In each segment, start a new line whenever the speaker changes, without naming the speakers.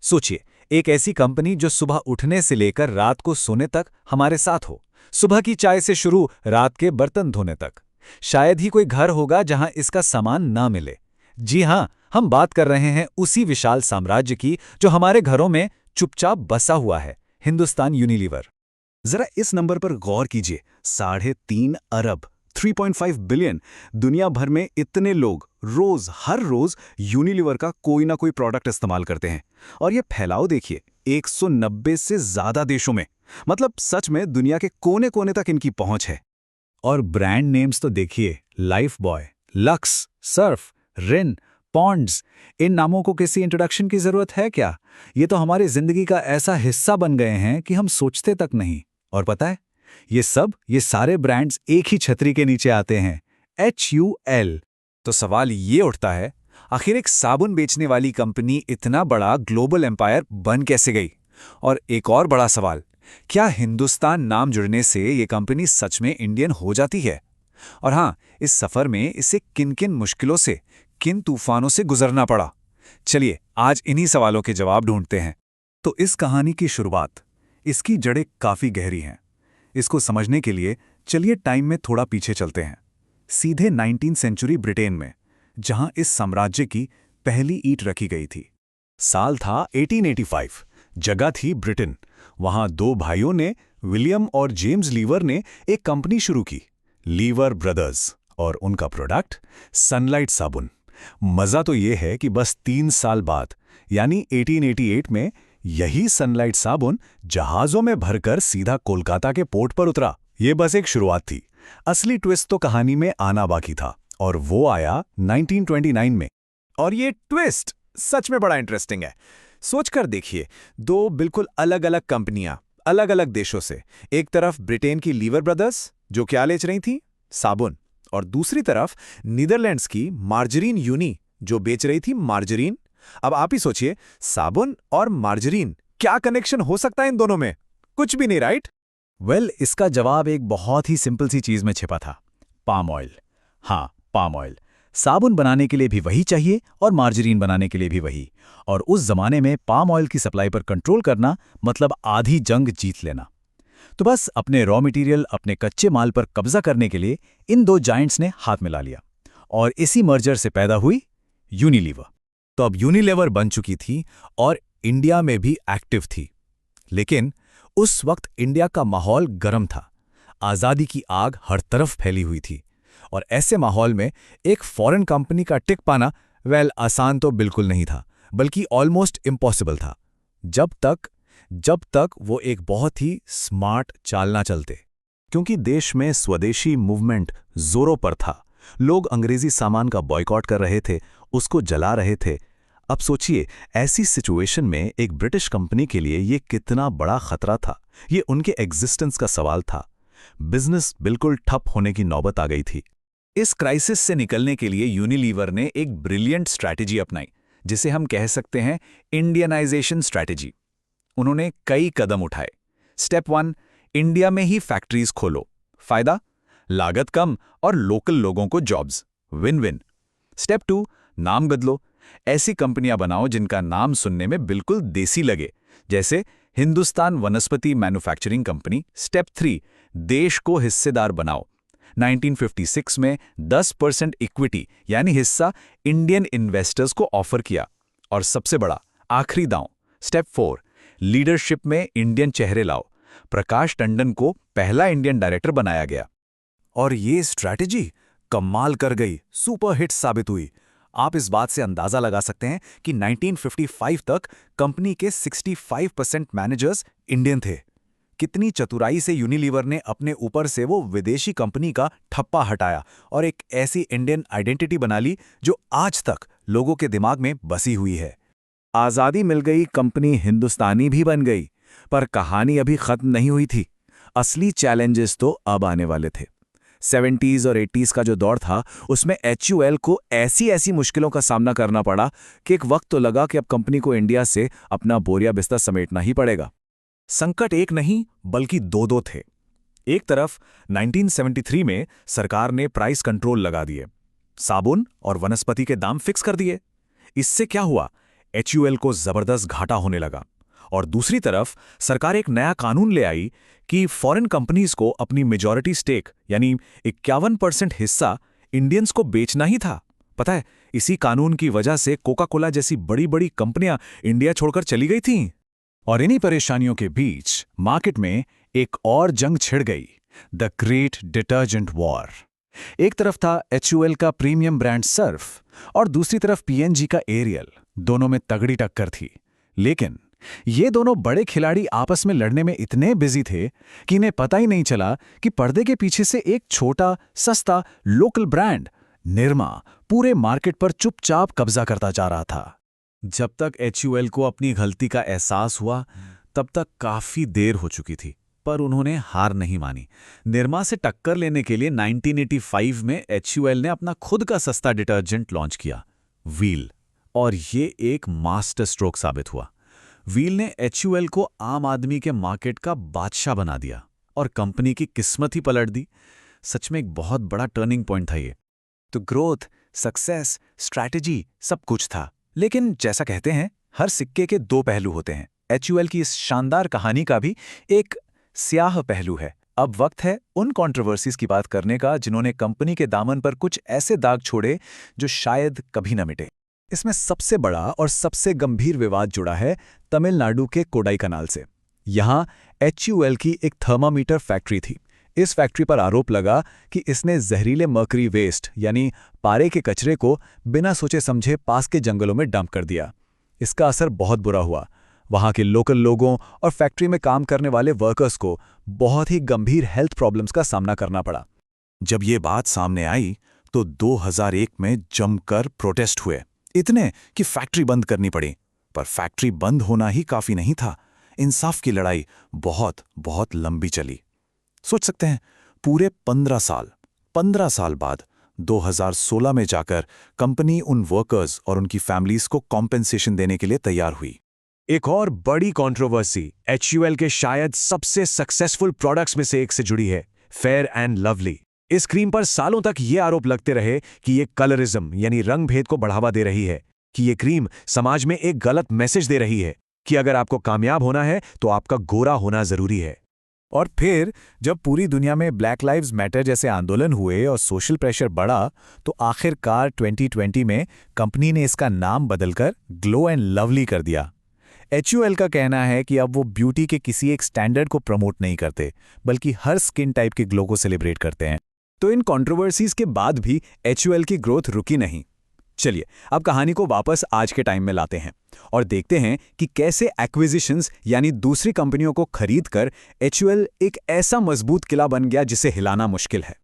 सोचिए, एक ऐसी कंपनी जो सुबह उठने से लेकर रात को सोने तक हमारे साथ हो। सुबह की चाय से शुरू, रात के बर्तन धोने तक। शायद ही कोई घर होगा जहां इसका सामान ना मिले। जी हां, हम बात कर रहे हैं उसी विशाल साम्राज्य की जो हमारे घरों में चुपचाप बसा हुआ है, हिंदुस्तान यूनिलीवर।
जरा इस नंबर पर गौर कीजिए, 3.5 अरब 3.5 बिलियन। दुनिया भर में इतने लोग रोज हर रोज यूनिलीवर का कोई ना कोई प्रोडक्ट इस्तेमाल करते हैं। और ये फैलाव देखिए, 190 से ज्यादा देशों में। मतलब सच में दुनिया के कोने कोने तक इनकी पहुंच है।
और ब्रांड नेम्स तो देखिए, लाइफ बॉय, लक्स, सर्फ, रिन, पॉन्ड्स। इन नामों को किसी इंट्रोडक्शन की जरूरत है क्या? ये तो हमारी जिंदगी का ऐसा हिस्सा बन गए हैं कि हम सोचते तक नहीं। और पता है, ये सारे ब्रांड्स एक ही छतरी के नीचे आते हैं, HUL। तो सवाल ये उठता है, आखिर एक साबुन बेचने वाली कंपनी इतना बड़ा ग्लोबल एम्पायर बन कैसे गई? और एक और बड़ा सवाल, क्या हिंदुस्तान नाम जुड़ने से ये कंपनी सच में इंडियन हो जाती है? और हाँ, इस सफर में इसे किन किन मुश्किलों से, किन तूफानों से गुजरना पड़ा? चलिए आज इन्हीं सवालों के जवाब ढूंढते हैं।
तो इस कहानी की शुरुआत, इसकी जड़ें काफी गहरी हैं। इसको समझने के लिए चलिए टाइम में थोड़ा पीछे चलते हैं, सीधे 19वीं सेंचुरी ब्रिटेन में, जहां इस साम्राज्य की पहली ईंट रखी गई थी। साल था 1885, जगह थी ब्रिटेन। वहां दो भाइयों ने, विलियम और जेम्स लीवर ने एक कंपनी शुरू की, लीवर ब्रदर्स, और उनका प्रोडक्ट सनलाइट साबुन। मजा तो यह है कि बस 3 साल बाद, यानी 1888 में, यही सनलाइट साबुन जहाजों में भरकर सीधा कोलकाता के पोर्ट पर उतरा। ये बस एक शुरुआत थी। असली ट्विस्ट तो कहानी में आना बाकी था, और वो आया 1929 में।
और ये ट्विस्ट सच में बड़ा इंटरेस्टिंग है। सोचकर देखिए, दो बिल्कुल अलग अलग कंपनियां, अलग अलग देशों से। एक तरफ ब्रिटेन की लीवर ब्रदर्स, जो क्या बेच रही थी? साबुन। और दूसरी तरफ नीदरलैंड्स की मार्जरीन यूनी, जो बेच रही थी मार्जरीन। अब आप ही सोचिए, साबुन और मार्जरीन, क्या कनेक्शन हो सकता है इन दोनों में? कुछ भी नहीं, राइट?
वेल, इसका जवाब एक बहुत ही सिंपल सी चीज में छिपा था, पाम ऑयल। हाँ, पाम ऑयल। साबुन बनाने के लिए भी वही चाहिए और मार्जरीन बनाने के लिए भी वही। और उस जमाने में पाम ऑयल की सप्लाई पर कंट्रोल करना मतलब आधी जंग जीत लेना। तो बस अपने रॉ मटेरियल, अपने कच्चे माल पर कब्जा करने के लिए इन दो जायंट्स ने हाथ मिला लिया, और इसी मर्जर से पैदा हुई यूनिलीवर। तो अब यूनिलीवर बन चुकी थी और इंडिया में भी एक्टिव थी। लेकिन उस वक्त इंडिया का माहौल गर्म था, आज़ादी की आग हर तरफ फैली हुई थी। और ऐसे माहौल में एक फॉरेन कंपनी का टिक पाना, वेल, आसान तो बिल्कुल नहीं था, बल्कि ऑलमोस्ट इम्पॉसिबल था। जब तक वो एक बहुत ही स्मार्ट चाल ना चलते। क्योंकि देश में स्वदेशी मूवमेंट जोरों पर था। लोग अंग्रेजी सामान का बॉयकॉट कर रहे थे, उसको जला रहे थे। अब सोचिए, ऐसी सिचुएशन में एक ब्रिटिश कंपनी के लिए ये कितना बड़ा खतरा था। ये उनके एग्जिस्टेंस का सवाल था। बिजनेस बिल्कुल ठप होने की नौबत आ गई थी। इस क्राइसिस से निकलने के लिए यूनिलीवर ने एक ब्रिलियंट स्ट्रैटेजी अपनाई, जिसे हम कह सकते हैं इंडियनाइजेशन स्ट्रैटेजी। उन्होंने कई कदम उठाए। स्टेप 1, इंडिया में ही फैक्ट्रीज खोलो। फायदा? लागत कम और लोकल लोगों को जॉब्स। Win win. स्टेप 2, नाम बदलो। ऐसी कंपनियां बनाओ जिनका नाम सुनने में बिल्कुल देसी लगे, जैसे हिंदुस्तान वनस्पति मैन्युफैक्चरिंग कंपनी। स्टेप 3, देश को हिस्सेदार बनाओ। 1956 में 10% इक्विटी यानी हिस्सा इंडियन इन्वेस्टर्स को ऑफर किया। और सबसे बड़ा, आखिरी दांव, स्टेप 4, लीडरशिप में इंडियन चेहरे लाओ। प्रकाश टंडन को पहला इंडियन डायरेक्टर बनाया गया। और ये स्ट्रैटेजी कमाल कर गई, सुपर हिट साबित हुई। आप इस बात से अंदाजा लगा सकते हैं कि 1955 तक कंपनी के 65% मैनेजर्स इंडियन थे। कितनी चतुराई से यूनिलीवर ने अपने ऊपर से वो विदेशी कंपनी का ठप्पा हटाया और एक ऐसी इंडियन आइडेंटिटी बना ली जो आज तक लोगों के दिमाग में बसी हुई है। आज़ादी मिल गई, कंपनी हिंदुस्तानी भी बन गई, पर कहानी अभी खत्म नहीं हुई थी। असली चैलेंजेस तो अब आने वाले थे। 70s और 80s का जो दौर था, उसमें HUL को ऐसी मुश्किलों का सामना करना पड़ा कि एक वक्त तो लगा कि अब कंपनी को इंडिया से अपना बोरिया बिस्तर समेटना ही पड़ेगा। संकट एक नहीं बल्कि दो थे। एक तरफ 1973 में सरकार ने प्राइस कंट्रोल लगा दिए, साबुन और वनस्पति के दाम फिक्स कर दिए। इससे क्या हुआ? HUL को जबरदस्त घाटा होने लगा। और दूसरी तरफ सरकार एक नया कानून ले आई कि फॉरेन कंपनीज को अपनी मेजॉरिटी स्टेक यानी 51% हिस्सा इंडियंस को बेचना ही था। पता है, इसी कानून की वजह से कोका कोला जैसी बड़ी बड़ी कंपनियां इंडिया छोड़कर चली गई थीं। और इन्हीं परेशानियों के बीच मार्केट में एक और जंग छिड़ गई, द ग्रेट डिटर्जेंट वॉर। एक तरफ था HUL का प्रीमियम ब्रांड सर्फ और दूसरी तरफ PNG का एरियल। दोनों में तगड़ी टक्कर थी, लेकिन ये दोनों बड़े खिलाड़ी आपस में लड़ने में इतने बिजी थे कि इन्हें पता ही नहीं चला कि पर्दे के पीछे से एक छोटा सस्ता लोकल ब्रांड निरमा पूरे मार्केट पर चुपचाप कब्जा करता जा रहा था। जब तक HUL को अपनी गलती का एहसास हुआ तब तक काफी देर हो चुकी थी, पर उन्होंने हार नहीं मानी। निरमा से टक्कर लेने के लिए 1985 में HUL ने अपना खुद का सस्ता डिटर्जेंट लॉन्च किया, व्हील, और ये एक मास्टर स्ट्रोक साबित हुआ। व्हील ने HUL को आम आदमी के मार्केट का बादशाह बना दिया और कंपनी की किस्मत ही पलट दी। सच में एक बहुत बड़ा टर्निंग पॉइंट था ये। तो ग्रोथ, सक्सेस, स्ट्रैटेजी सब कुछ था, लेकिन जैसा कहते हैं हर सिक्के के दो पहलू होते हैं। HUL की इस शानदार कहानी का भी एक स्याह पहलू है। अब वक्त है उन कंट्रोवर्सीज की बात करने का जिन्होंने कंपनी के दामन पर कुछ ऐसे दाग छोड़े जो शायद कभी न मिटे। इसमें सबसे बड़ा और सबसे गंभीर विवाद जुड़ा है तमिलनाडु के कोडाई कनाल से। यहाँ HUL की एक थर्मामीटर फैक्ट्री थी। इस फैक्ट्री पर आरोप लगा कि इसने जहरीले मर्करी वेस्ट यानी पारे के कचरे को बिना सोचे समझे पास के जंगलों में डंप कर दिया। इसका असर बहुत बुरा हुआ। वहाँ के लोकल लोगों और फैक्ट्री में काम करने वाले वर्कर्स को बहुत ही गंभीर हेल्थ प्रॉब्लम्स का सामना करना पड़ा। जब ये बात सामने आई तो 2001 में जमकर प्रोटेस्ट हुए, इतने कि फैक्ट्री बंद करनी पड़ी। पर फैक्ट्री बंद होना ही काफी नहीं था। इंसाफ की लड़ाई बहुत बहुत लंबी चली। सोच सकते हैं, पूरे 15 साल बाद 2016 में जाकर कंपनी उन वर्कर्स और उनकी फैमिलीज को कॉम्पेंसेशन देने के लिए तैयार हुई। एक और बड़ी कंट्रोवर्सी HUL के शायद सबसे सक्सेसफुल प्रोडक्ट्स में से एक से जुड़ी है, फेयर एंड लवली। इस क्रीम पर सालों तक ये आरोप लगते रहे कि ये कलरिज्म यानी रंग भेद को बढ़ावा दे रही है, कि ये क्रीम समाज में एक गलत मैसेज दे रही है कि अगर आपको कामयाब होना है तो आपका गोरा होना जरूरी है। और फिर जब पूरी दुनिया में ब्लैक लाइव्स मैटर जैसे आंदोलन हुए और सोशल प्रेशर बढ़ा तो आखिरकार 2020 में कंपनी ने इसका नाम बदलकर ग्लो एंड लवली कर दिया। HUL का कहना है कि अब वो ब्यूटी के किसी एक स्टैंडर्ड को प्रमोट नहीं करते, बल्कि हर स्किन टाइप के ग्लो को सेलिब्रेट करते हैं। तो इन कंट्रोवर्सीज के बाद भी HUL की ग्रोथ रुकी नहीं। चलिए अब कहानी को वापस आज के टाइम में लाते हैं और देखते हैं कि कैसे एक्विजिशंस यानी दूसरी कंपनियों को खरीदकर HUL एक ऐसा मजबूत किला बन गया जिसे हिलाना मुश्किल है।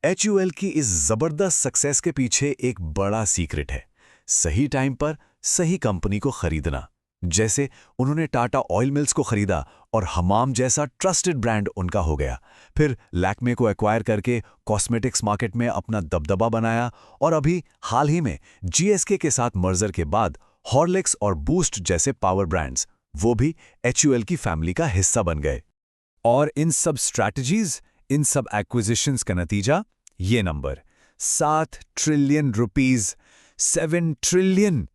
HUL की इस जबरदस्त सक्सेस के पीछे एक बड़ा सीक्रेट है, सही टाइम पर सही कंपनी को खरीदना। जैसे उन्होंने टाटा ऑयल मिल्स को खरीदा और हमाम जैसा ट्रस्टेड ब्रांड उनका हो गया। फिर लैक्मे को एक्वायर करके कॉस्मेटिक्स मार्केट में अपना दबदबा बनाया और अभी हाल ही में GSK के साथ मर्जर के बाद हॉर्लिक्स और बूस्ट जैसे पावर ब्रांड्स वो भी HUL की फैमिली का हिस्सा बन गए। और इन सब स्ट्रैटेजीज, इन सब एक्विजिशंस का नतीजा ये नंबर 7 ट्रिलियन रुपीस, 7 ट्रिलियन।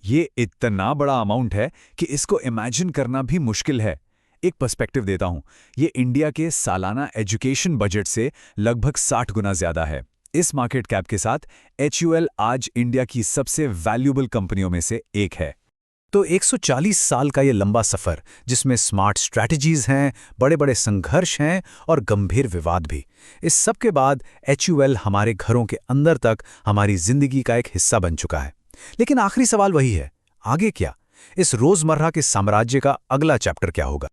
ये इतना बड़ा अमाउंट है कि इसको इमेजिन करना भी मुश्किल है। एक पर्सपेक्टिव देता हूं, ये इंडिया के सालाना एजुकेशन बजट से लगभग 60 गुना ज्यादा है। इस मार्केट कैप के साथ HUL आज इंडिया की सबसे वैल्यूएबल कंपनियों में से एक है। तो 140 साल का ये लंबा सफर, जिसमें स्मार्ट स्ट्रैटेजीज हैं, बड़े बड़े संघर्ष हैं और गंभीर विवाद भी, इस सब के बाद HUL हमारे घरों के अंदर तक हमारी जिंदगी का एक हिस्सा बन चुका है। लेकिन आखिरी सवाल वही है, आगे क्या? इस रोजमर्रा के साम्राज्य का अगला चैप्टर क्या होगा?